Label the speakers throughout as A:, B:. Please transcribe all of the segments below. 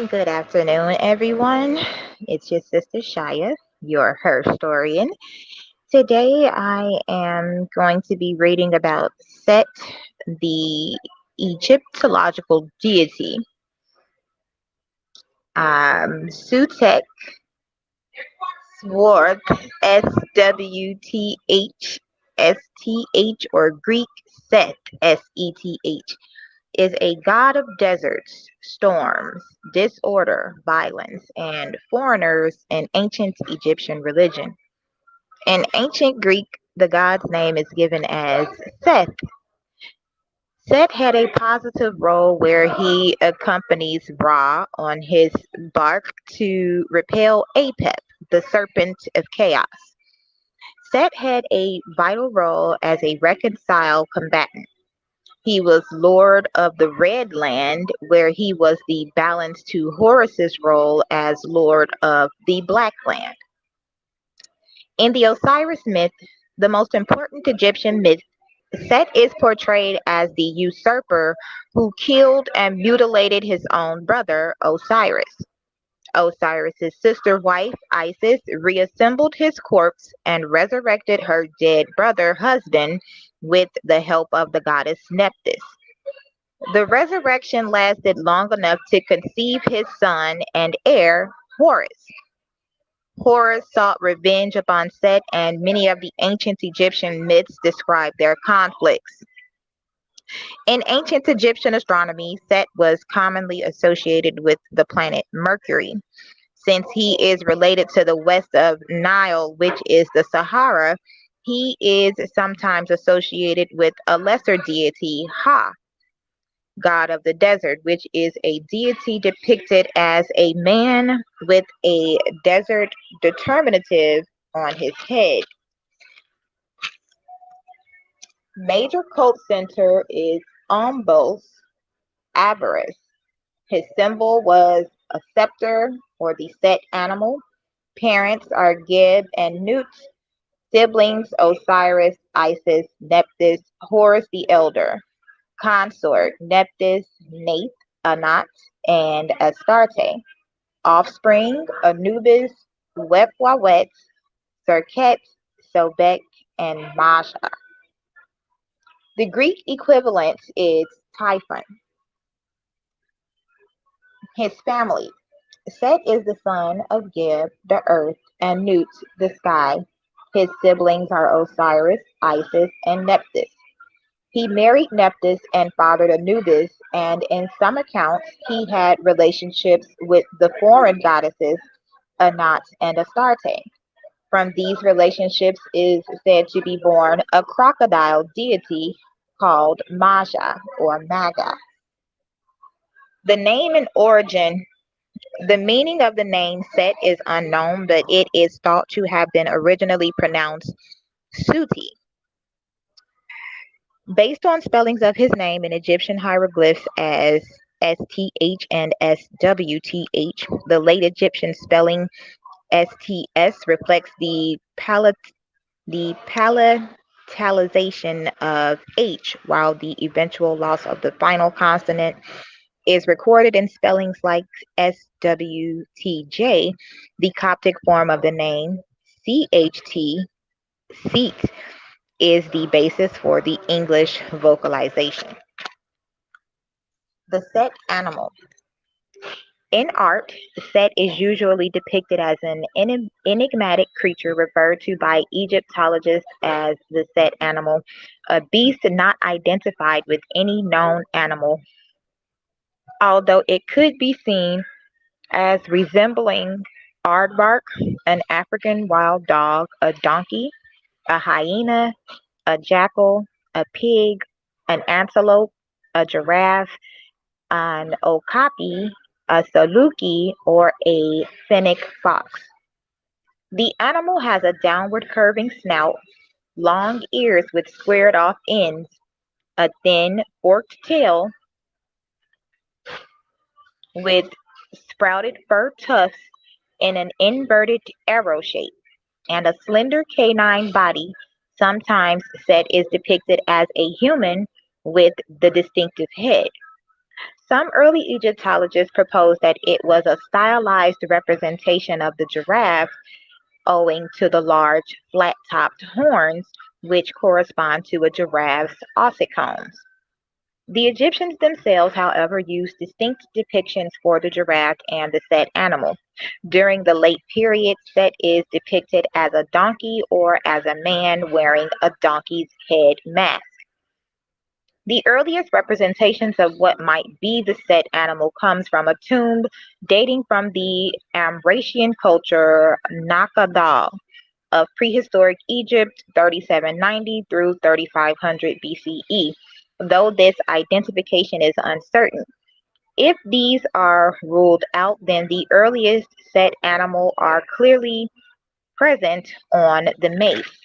A: Good afternoon, everyone. It's your sister Shaya, your her historian. Today I am going to be reading about Set, the Egyptological deity. Sutek Swarth, Swthsth, or Greek Seth, Seth, is a god of deserts, storms, disorder, violence, and foreigners in ancient Egyptian religion. In ancient Greek, the god's name is given as Seth. Seth had a positive role where he accompanies Ra on his bark to repel Apep, the serpent of chaos. Seth had a vital role as a reconciled combatant. He was lord of the Red Land, where he was the balance to Horus's role as lord of the Black Land. In the Osiris myth, the most important Egyptian myth, Set is portrayed as the usurper who killed and mutilated his own brother, Osiris. Osiris's sister wife, Isis, reassembled his corpse and resurrected her dead brother husband with the help of the goddess Nephthys. The resurrection lasted long enough to conceive his son and heir, Horus. Horus sought revenge upon Set, and many of the ancient Egyptian myths describe their conflicts. In ancient Egyptian astronomy, Set was commonly associated with the planet Mercury. Since he is related to the west of Nile, which is the Sahara, he is sometimes associated with a lesser deity, Ha, god of the desert, which is a deity depicted as a man with a desert determinative on his head. Major cult center is Ombos, Avarice. His symbol was a scepter or the Set animal. Parents are Geb and Nut. Siblings Osiris, Isis, Nephthys, Horus the Elder. Consort Nephthys, Nath, Anat, and Astarte. Offspring Anubis, Wepwawet, Serket, Sobek, and Masha. The Greek equivalent is Typhon. His family. Set is the son of Geb, the earth, and Nut, the sky. His siblings are Osiris, Isis, and Nephthys. He married Nephthys and fathered Anubis, and in some accounts he had relationships with the foreign goddesses Anat and Astarte. From these relationships is said to be born a crocodile deity called Maja or Maga. The name and origin, the meaning of the name Set is unknown, but it is thought to have been originally pronounced Suti. Based on spellings of his name in Egyptian hieroglyphs as STH and SWTH, the late Egyptian spelling STS reflects the palatalization of H, while the eventual loss of the final consonant is recorded in spellings like SWTJ. The Coptic form of the name CHT, Seat, is the basis for the English vocalization. The Set animal. In art, Set is usually depicted as an enigmatic creature referred to by Egyptologists as the Set animal, a beast not identified with any known animal, although it could be seen as resembling aardvark, an African wild dog, a donkey, a hyena, a jackal, a pig, an antelope, a giraffe, an okapi, a saluki, or a fennec fox. The animal has a downward curving snout, long ears with squared off ends, a thin, forked tail with sprouted fur tufts in an inverted arrow shape, and a slender canine body. Sometimes Set is depicted as a human with the distinctive head. Some early Egyptologists proposed that it was a stylized representation of the giraffe owing to the large, flat-topped horns which correspond to a giraffe's ossicones. The Egyptians themselves, however, used distinct depictions for the giraffe and the Set animal. During the late period, Set is depicted as a donkey or as a man wearing a donkey's head mask. The earliest representations of what might be the Set animal comes from a tomb dating from the Ambracian culture Nakadal of prehistoric Egypt 3790 through 3500 BCE, though this identification is uncertain. If these are ruled out, then the earliest Set animal are clearly present on the mace.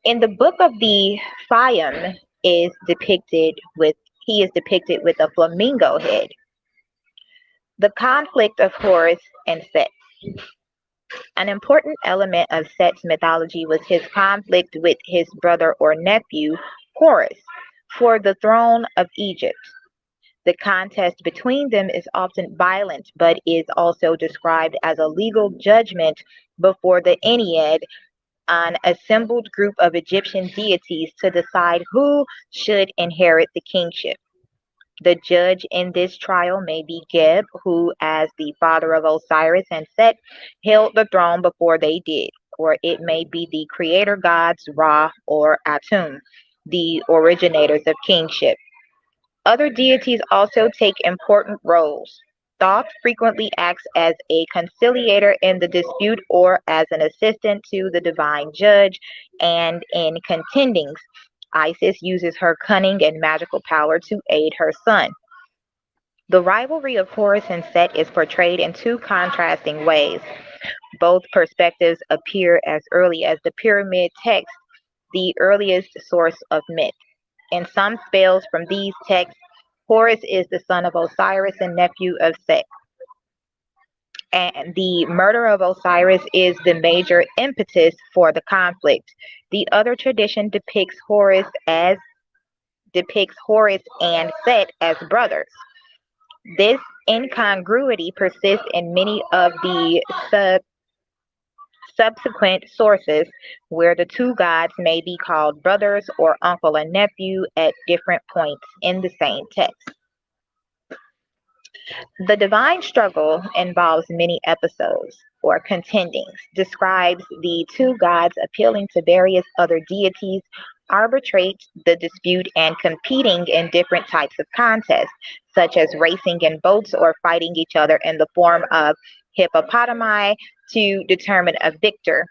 A: In the book of the Fayum is depicted with he is depicted with a flamingo head. The conflict of Horus and Set. An important element of Set's mythology was his conflict with his brother or nephew, Horus, for the throne of Egypt. The contest between them is often violent, but is also described as a legal judgment before the Ennead, an assembled group of Egyptian deities to decide who should inherit the kingship. The judge in this trial may be Geb, who, as the father of Osiris and Set, held the throne before they did, or it may be the creator gods Ra or Atum, the originators of kingship. Other deities also take important roles. Thoth frequently acts as a conciliator in the dispute or as an assistant to the divine judge, and in contendings, Isis uses her cunning and magical power to aid her son. The rivalry of Horus and Set is portrayed in two contrasting ways. Both perspectives appear as early as the pyramid text, the earliest source of myth. In some spells from these texts, Horus is the son of Osiris and nephew of Set, and the murder of Osiris is the major impetus for the conflict. The other tradition depicts Horus and Set as brothers. This incongruity persists in many of the subsequent sources, where the two gods may be called brothers or uncle and nephew at different points in the same text. The divine struggle involves many episodes or contendings, describes the two gods appealing to various other deities, arbitrates the dispute, and competing in different types of contests, such as racing in boats or fighting each other in the form of hippopotami to determine a victor.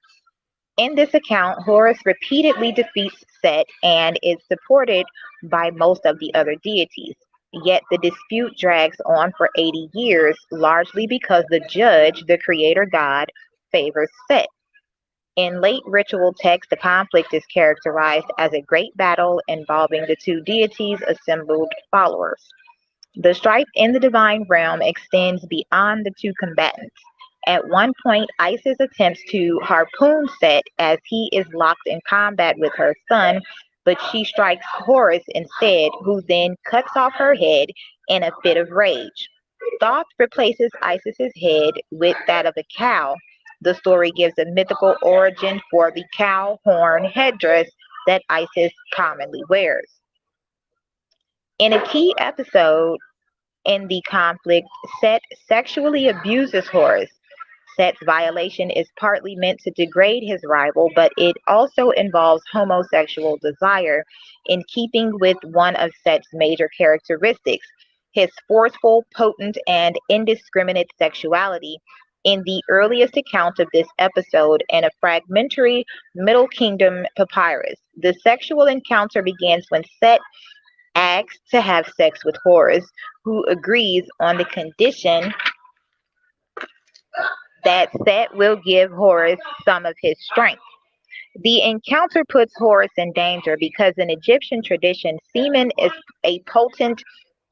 A: In this account, Horus repeatedly defeats Set and is supported by most of the other deities. Yet the dispute drags on for 80 years, largely because the judge, the creator god, favors Set. In late ritual texts, the conflict is characterized as a great battle involving the two deities' assembled followers. The strife in the divine realm extends beyond the two combatants. At one point, Isis attempts to harpoon Set as he is locked in combat with her son, but she strikes Horus instead, who then cuts off her head in a fit of rage. Thoth replaces Isis's head with that of a cow. The story gives a mythical origin for the cow horn headdress that Isis commonly wears. In a key episode in the conflict, Set sexually abuses Horus. Set's violation is partly meant to degrade his rival, but it also involves homosexual desire, in keeping with one of Set's major characteristics, his forceful, potent, and indiscriminate sexuality. In the earliest account of this episode, in a fragmentary Middle Kingdom papyrus, the sexual encounter begins when Set asks to have sex with Horus, who agrees on the condition that Set will give Horus some of his strength. The encounter puts Horus in danger because in Egyptian tradition, semen is a potent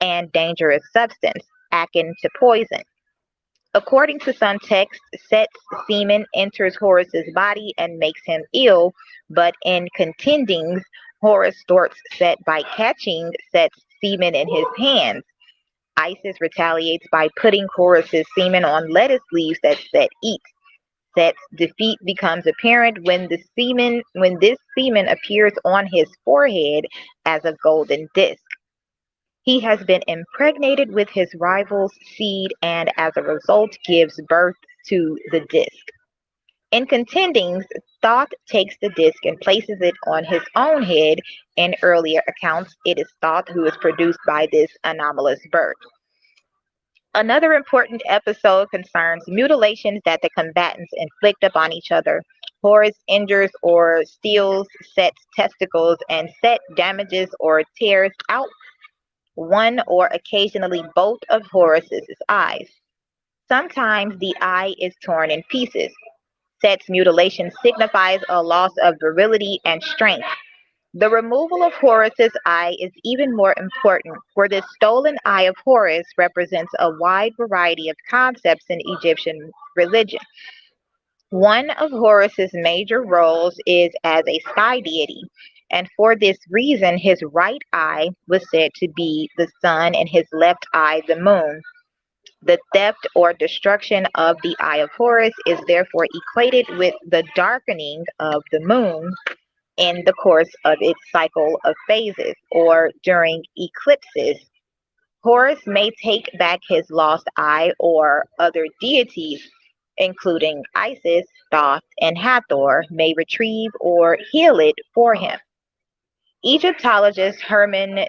A: and dangerous substance, akin to poison. According to some texts, Set's semen enters Horus's body and makes him ill, but in contendings, Horus thwarts Set by catching Set's semen in his hands. Isis retaliates by putting Horus's semen on lettuce leaves that Set eats. Set's defeat becomes apparent when this semen appears on his forehead as a golden disc. He has been impregnated with his rival's seed and as a result gives birth to the disc. In contendings, Thoth takes the disc and places it on his own head. In earlier accounts, it is Thoth who is produced by this anomalous birth. Another important episode concerns mutilations that the combatants inflict upon each other. Horus injures or steals Set's testicles, and Set damages or tears out one or occasionally both of Horus's eyes. Sometimes the eye is torn in pieces. Set's mutilation signifies a loss of virility and strength. The removal of Horus's eye is even more important, for this stolen eye of Horus represents a wide variety of concepts in Egyptian religion. One of Horus's major roles is as a sky deity, and for this reason his right eye was said to be the sun and his left eye the moon. The theft or destruction of the eye of Horus is therefore equated with the darkening of the moon in the course of its cycle of phases, or during eclipses. Horus may take back his lost eye, or other deities, including Isis, Thoth, and Hathor, may retrieve or heal it for him. Egyptologist Herman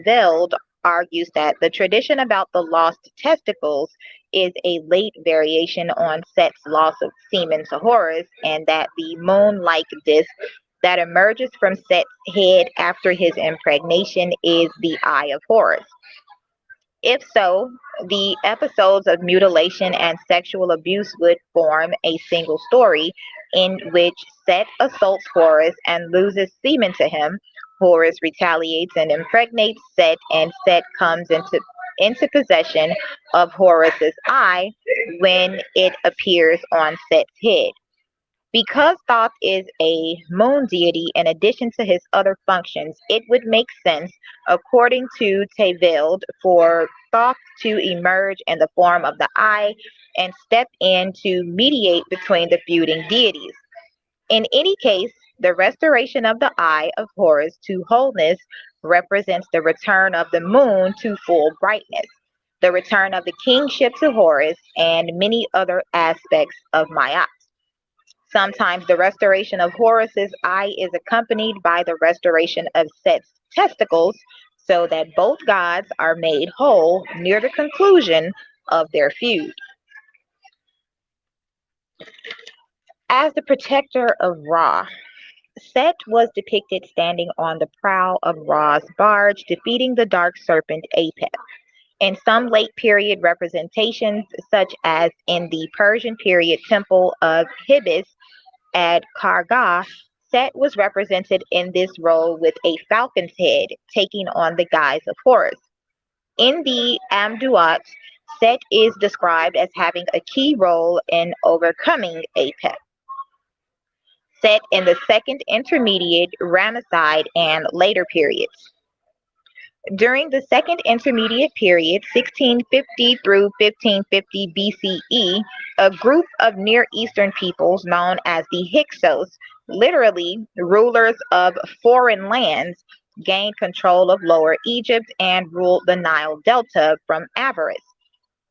A: Veld argues that the tradition about the lost testicles is a late variation on Set's loss of semen to Horus, and that the moon-like disc that emerges from Set's head after his impregnation is the eye of Horus. If so, the episodes of mutilation and sexual abuse would form a single story in which Set assaults Horus and loses semen to him. Horus retaliates and impregnates Set, and Set comes into possession of Horus's eye when it appears on Set's head. Because Thoth is a moon deity in addition to his other functions, it would make sense, according to Teveld, for Thoth to emerge in the form of the eye and step in to mediate between the feuding deities. In any case, the restoration of the eye of Horus to wholeness represents the return of the moon to full brightness, the return of the kingship to Horus, and many other aspects of Ma'at. Sometimes the restoration of Horus's eye is accompanied by the restoration of Set's testicles, so that both gods are made whole near the conclusion of their feud. As the protector of Ra, Set was depicted standing on the prow of Ra's barge, defeating the dark serpent Apep. In some late period representations, such as in the Persian period temple of Hibis at Karga, Set was represented in this role with a falcon's head, taking on the guise of Horus. In the Amduat, Set is described as having a key role in overcoming Apep. Set in the Second Intermediate, Ramesside, and later periods. During the Second Intermediate period, 1650 through 1550 BCE, a group of Near Eastern peoples known as the Hyksos, literally rulers of foreign lands, gained control of Lower Egypt and ruled the Nile Delta from avarice.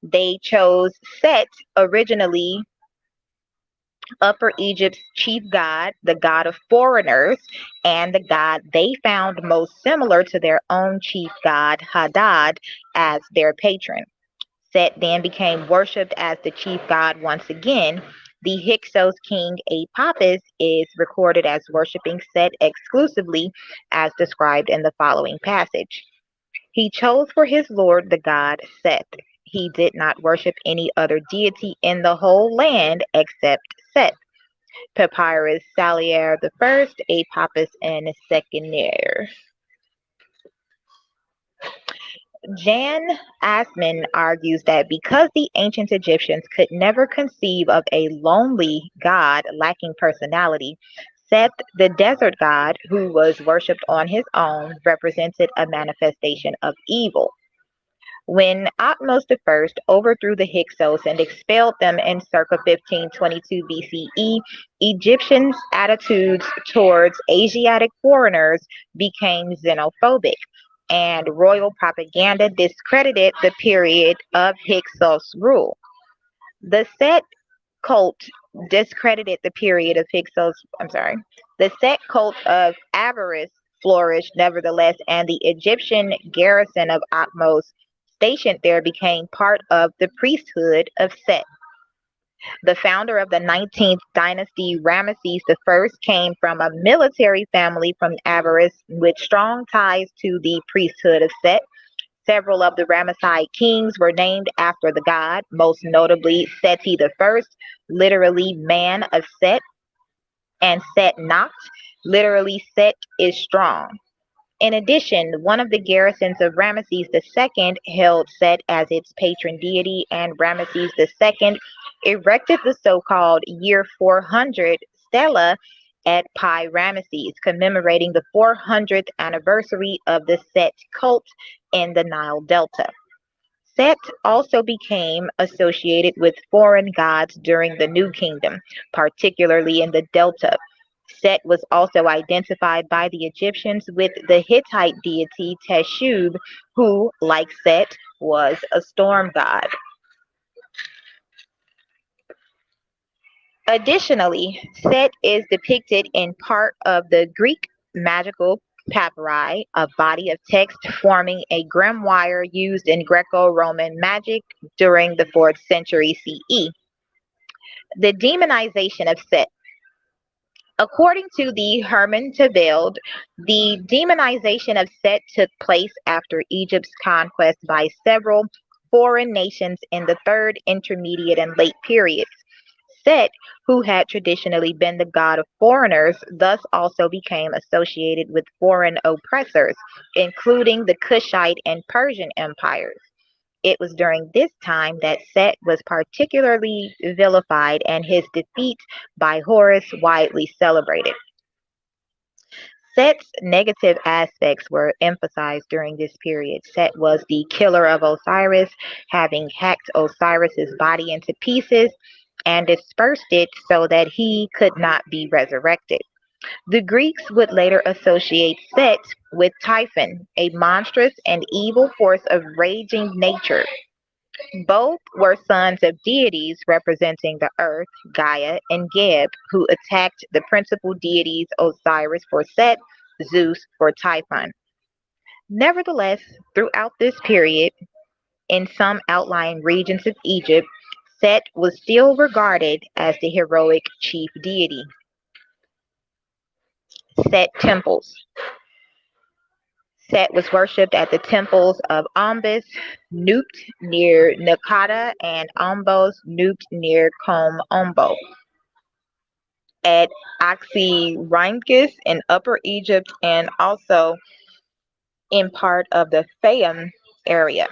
A: They chose Set, originally Upper Egypt's chief god, the god of foreigners, and the god they found most similar to their own chief god, Hadad, as their patron. Set then became worshipped as the chief god once again. The Hyksos king Apep is recorded as worshipping Set exclusively, as described in the following passage. He chose for his lord the god Seth. He did not worship any other deity in the whole land except Seth. Papyrus Salier I, Apopis, and Sequenaire. Jan Assmann argues that because the ancient Egyptians could never conceive of a lonely god lacking personality, Seth, the desert god, who was worshipped on his own, represented a manifestation of evil. When Ahmose I overthrew the Hyksos and expelled them in circa 1522 BCE, Egyptians' attitudes towards Asiatic foreigners became xenophobic, and royal propaganda discredited the period of Hyksos rule. The Set cult discredited the period of Hyksos. I'm sorry. The Set cult of avarice flourished nevertheless, and the Egyptian garrison of Ahmose stationed there became part of the priesthood of Set. The founder of the 19th dynasty, Ramesses I, came from a military family from Avaris with strong ties to the priesthood of Set. Several of the Ramesside kings were named after the god, most notably Seti I, literally man of Set, and Set Nacht, literally Set is strong. In addition, one of the garrisons of Ramesses II held Set as its patron deity, and Ramesses II erected the so-called Year 400 stela at Pi Ramesses, commemorating the 400th anniversary of the Set cult in the Nile Delta. Set also became associated with foreign gods during the New Kingdom, particularly in the Delta. Set was also identified by the Egyptians with the Hittite deity Teshub, who, like Set, was a storm god. Additionally, Set is depicted in part of the Greek magical papyri, a body of text forming a grimoire used in Greco-Roman magic during the 4th century CE. The demonization of Set. According to the Herman Tevelde, the demonization of Set took place after Egypt's conquest by several foreign nations in the 3rd Intermediate and Late periods. Set, who had traditionally been the god of foreigners, thus also became associated with foreign oppressors, including the Kushite and Persian empires. It was during this time that Set was particularly vilified and his defeat by Horus widely celebrated. Set's negative aspects were emphasized during this period. Set was the killer of Osiris, having hacked Osiris's body into pieces and dispersed it so that he could not be resurrected. The Greeks would later associate Set with Typhon, a monstrous and evil force of raging nature. Both were sons of deities representing the earth, Gaia, and Geb, who attacked the principal deities Osiris for Set, Zeus for Typhon. Nevertheless, throughout this period, in some outlying regions of Egypt, Set was still regarded as the heroic chief deity. Set temples. Set was worshipped at the temples of Ombus, Nupt near Nakata, and Ombos, Nupt near Kom Ombo. At Oxyrhynchus in Upper Egypt, and also in part of the Fayum area.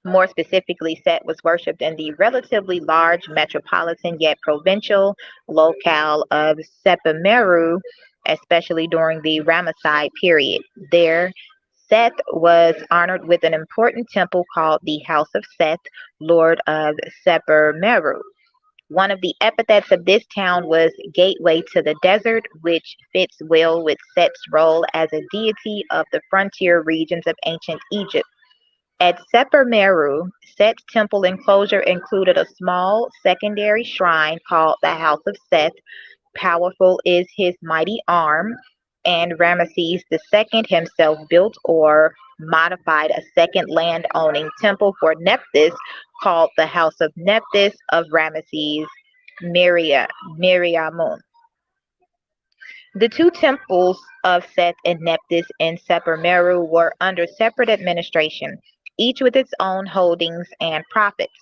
A: More specifically, Set was worshipped in the relatively large metropolitan yet provincial locale of Sepemeru, especially during the Ramesside period. There, Seth was honored with an important temple called the House of Seth, Lord of Sepemeru. One of the epithets of this town was Gateway to the Desert, which fits well with Set's role as a deity of the frontier regions of ancient Egypt. At Sepemeru, Set's temple enclosure included a small secondary shrine called the House of Seth. Powerful is his mighty arm, and Ramesses II himself built or modified a second land-owning temple for Nephthys called the House of Nephthys of Ramesses Miriamun. The two temples of Seth and Nephthys in Sepemeru were under separate administration, each with its own holdings and profits.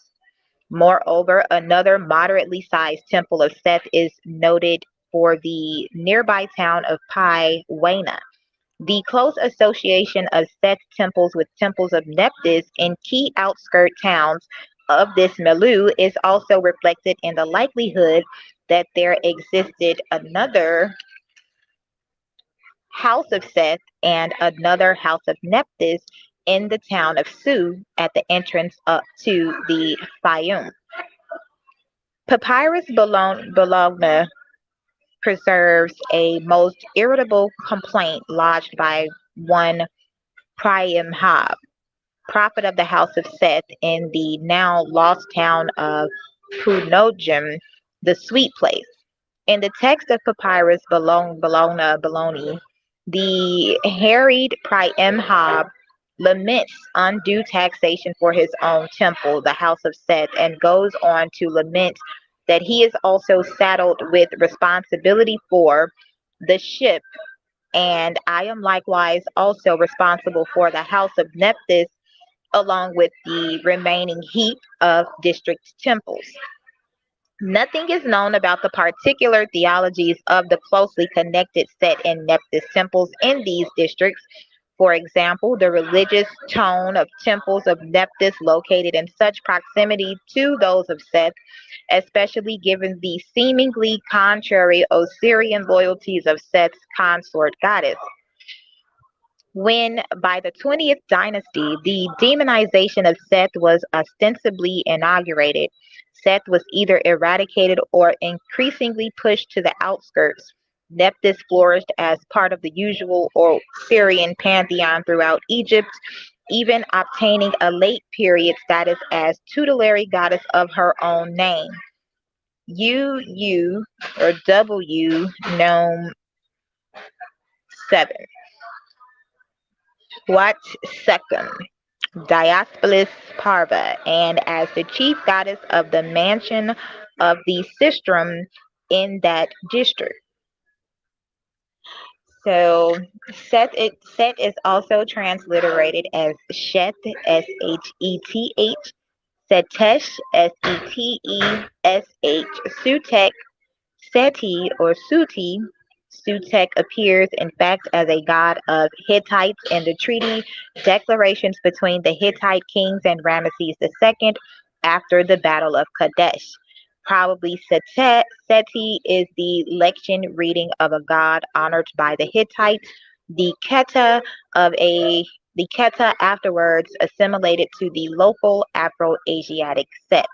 A: Moreover, another moderately sized temple of Seth is noted for the nearby town of Pi Wena. The close association of Seth's temples with temples of Nephthys in key outskirt towns of this milieu is also reflected in the likelihood that there existed another house of Seth and another house of Nephthys in the town of Su at the entrance up to the Fayum. Papyrus Bologna preserves a most irritable complaint lodged by one Priamhab, prophet of the house of Seth, in the now lost town of Punojim, the sweet place. In the text of Papyrus Bologna, the harried Priamhab laments undue taxation for his own temple, the house of Seth, and goes on to lament that he is also saddled with responsibility for the ship, and I am likewise also responsible for the house of Nephthys, along with the remaining heap of district temples. Nothing is known about the particular theologies of the closely connected Set and Nephthys temples in these districts. For example, the religious tone of temples of Nephthys located in such proximity to those of Seth, especially given the seemingly contrary Osirian loyalties of Seth's consort goddess. When, by the 20th dynasty, the demonization of Seth was ostensibly inaugurated, Seth was either eradicated or increasingly pushed to the outskirts. Nephthys flourished as part of the usual Osirian pantheon throughout Egypt, even obtaining a late period status as tutelary goddess of her own name. UU or W Gnome 7. Wat second, Diospolis Parva, and as the chief goddess of the mansion of the sistrum in that district. So Set is also transliterated as Sheth, Sheth, Setesh, Setesh, Sutek, Seti or Suti. Sutek appears in fact as a god of Hittites in the treaty declarations between the Hittite kings and Ramesses II after the Battle of Kadesh. Probably Seti is the lection reading of a god honored by the Hittites. The Keta of the Keta afterwards assimilated to the local Afro-Asiatic Set.